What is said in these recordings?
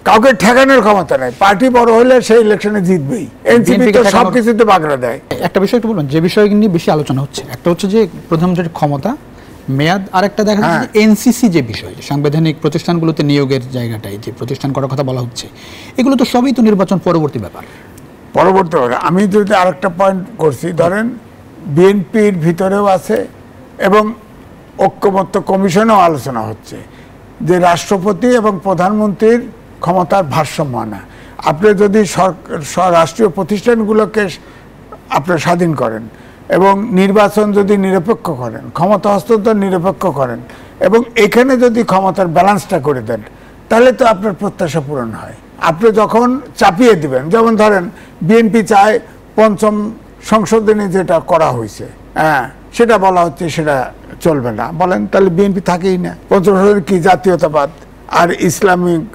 কাউকে ঠেকানোর ক্ষমতা নাই। পার্টি বড় হলে সেই ইলেকশনে জিতবেই। এনসিপি তো সবকিছুতে বাগড়া দেয়। একটা বিষয় একটু বলবেন, যে বিষয় নিয়ে বেশি আলোচনা হচ্ছে, একটা হচ্ছে যে প্রধানমন্ত্রীর ক্ষমতা, মেয়াদ, আর একটা দেখা যাচ্ছে এনসিসি যে বিষয়, সাংবিধানিক প্রতিষ্ঠানগুলোতে নিয়োগের জায়গাটাই যে প্রতিষ্ঠান করার কথা বলা হচ্ছে, এগুলো তো সবই তো নির্বাচন পরবর্তী ব্যাপার। পরবর্তী আমি যদি আরেকটা পয়েন্ট করছি, ধরেন বিএনপির ভিতরেও আছে এবং ঐক্যমত্য কমিশনেও আলোচনা হচ্ছে যে রাষ্ট্রপতি এবং প্রধানমন্ত্রীর ক্ষমতার ভারসাম্য আনা। আপনি যদি রাষ্ট্রীয় প্রতিষ্ঠানগুলোকে আপনি স্বাধীন করেন এবং নির্বাচন যদি নিরপেক্ষ করেন, ক্ষমতা হস্তান্তর নিরপেক্ষ করেন এবং এখানে যদি ক্ষমতার ব্যালেন্সটা করে দেন, তাহলে তো আপনার প্রত্যাশা পূরণ হয়। আপনি যখন চাপিয়ে দিবেন, যেমন ধরেন বিএনপি চায় পঞ্চম সংশোধনী যেটা করা হয়েছে, সেটা বলা হচ্ছে সেটা চলবে না, বলেন তাহলে বিএনপি থাকেই না। পঞ্চম সংশোধনী কি? জাতীয়তাবাদ আর ইসলামিক,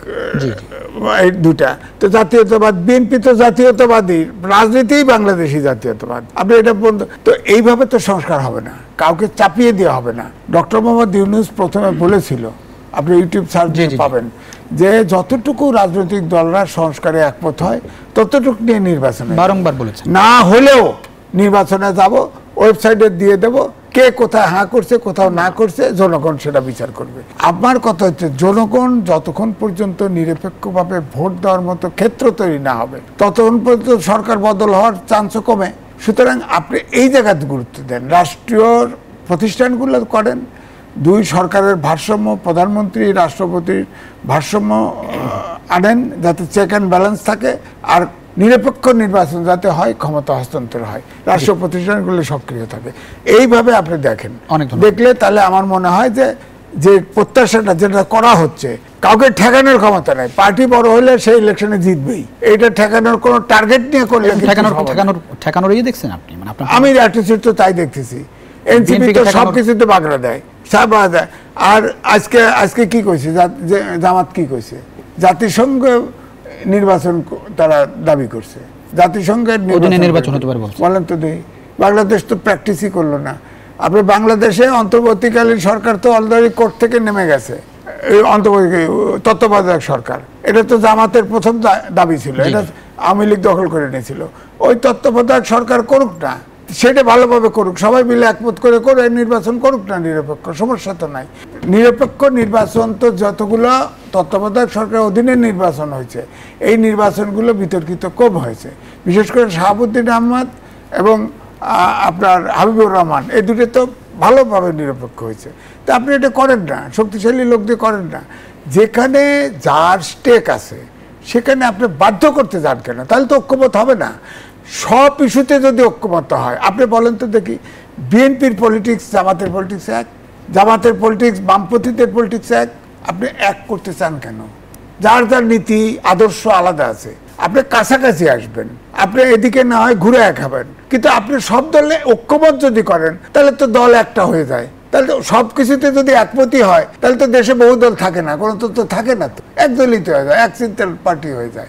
এই দুটা তো জাতীয়তাবাদ। বিএনপি তো জাতীয়তাবাদী রাজনীতি, বাংলাদেশি জাতীয়তাবাদ। আপনি এটা বন্ধ, তো এইভাবে তো সংস্কার হবে না, কাউকে চাপিয়ে দেওয়া হবে না। ডক্টর মোহাম্মদ ইউনূস প্রথমে বলেছিল, আপনি ইউটিউব সার্চ পাবেন, যে যতটুকু রাজনৈতিক দলরা সংস্কারে একমত হয় ততটুকু নিয়ে নির্বাচনে বারংবার বলেছে, না হলেও নির্বাচনে যাব, ওয়েবসাইটে দিয়ে দেব, কে কোথায় হ্যাঁ করছে কোথাও না করছে জনগণ সেটা বিচার করবে। আমার কথা হচ্ছে জনগণ যতক্ষণ পর্যন্ত নিরপেক্ষভাবে ভোট দেওয়ার মতো ক্ষেত্র তৈরি না হবে ততক্ষণ পর্যন্ত সরকার বদল হওয়ার চান্সও কমে। সুতরাং আপনি এই জায়গাতে গুরুত্ব দেন, রাষ্ট্রীয় প্রতিষ্ঠানগুলো করেন, দুই সরকারের ভারসাম্য, প্রধানমন্ত্রী রাষ্ট্রপতির ভারসাম্য আনেন, যাতে চেক অ্যান্ড ব্যালেন্স থাকে, আর নিরপেক্ষ নির্বাচন যাতে হয়, ক্ষমতা হস্তান্তর হয়, রাষ্ট্র প্রতিষ্ঠানগুলো সক্রিয় থাকে। এইভাবে আপনি দেখেন, দেখলে তাহলে আমার মনে হয় যে যে প্রত্যাশাটা যেটা করা হচ্ছে, কাউকে ঠেকানোর ক্ষমতা নাই। পার্টি বড় হলে সেই ইলেকশনে জিতবেই, এটা ঠেকানোর কোনো টার্গেট নিয়ে করলে ঠেকানোর ইয়ে দেখছেন আপনি? মানে আমি অ্যাটিটিউড তো তাই দেখতেছি। এনসিপি তো সবকিছুতে বাগড়া দেয়, সব দেয়। আর আজকে কি কইছে জামাত, কি কইছে? জাতিসংঘ নির্বাচন তারা দাবি করছে, জাতিসংঘের নির্বাচন হতে পারে বলেন তো দেখি। বাংলাদেশ তো প্র্যাকটিসই করলো না। আপনি বাংলাদেশে অন্তর্বর্তীকালীন সরকার তো অলরেডি কোর্ট থেকে নেমে গেছে, অন্তর্বর্তী তত্ত্বাবধায়ক সরকার। এটা তো জামাতের প্রথম দাবি ছিল, এটা আওয়ামী লীগ দখল করে নিয়েছিল। ওই তত্ত্বাবধায়ক সরকার করুক না, সেটা ভালোভাবে করুক, সবাই মিলে একমত করে নির্বাচন করুক না, নিরপেক্ষ, সমস্যা তো নাই। নিরপেক্ষ নির্বাচন তো যতগুলো তত্ত্বাবধায়ক সরকারের অধীনে নির্বাচন হয়েছে, এই নির্বাচনগুলো বিতর্কিত কম হয়েছে। বিশেষ করে শাহাবুদ্দিন আহমদ এবং আপনার হাবিবুর রহমান, এই দুটো তো ভালোভাবে নিরপেক্ষ হয়েছে। তা আপনি এটা করেন না, শক্তিশালী লোক দিয়ে করেন না। যেখানে যার স্টেক আছে সেখানে আপনি বাধ্য করতে যান কেন? তাহলে তো ঐক্যমত হবে না। সব ইস্যুতে যদি ঐক্যমত হয়, আপনি বলেন তো দেখি, বিএনপির পলিটিক্স জামাতের পলিটিক্স এক, জামাতের পলিটিক্স বামপন্থীদের পলিটিক্স এক, আপনি এক করতে চান কেন? যার যার নীতি আদর্শ আলাদা আছে, আপনি কাছাকাছি আসবেন, আপনি এদিকে না হয় ঘুরে এক হবেন, কিন্তু আপনি সব দলে ঐক্যমত যদি করেন তাহলে তো দল একটা হয়ে যায়। তাহলে তো সব কিছুতে যদি একমতই হয় তাহলে তো দেশে বহু দল থাকে না, কোনো তো থাকে না, তো একদলই তো হয়ে যায়, এক চিন্তার পার্টি হয়ে যায়।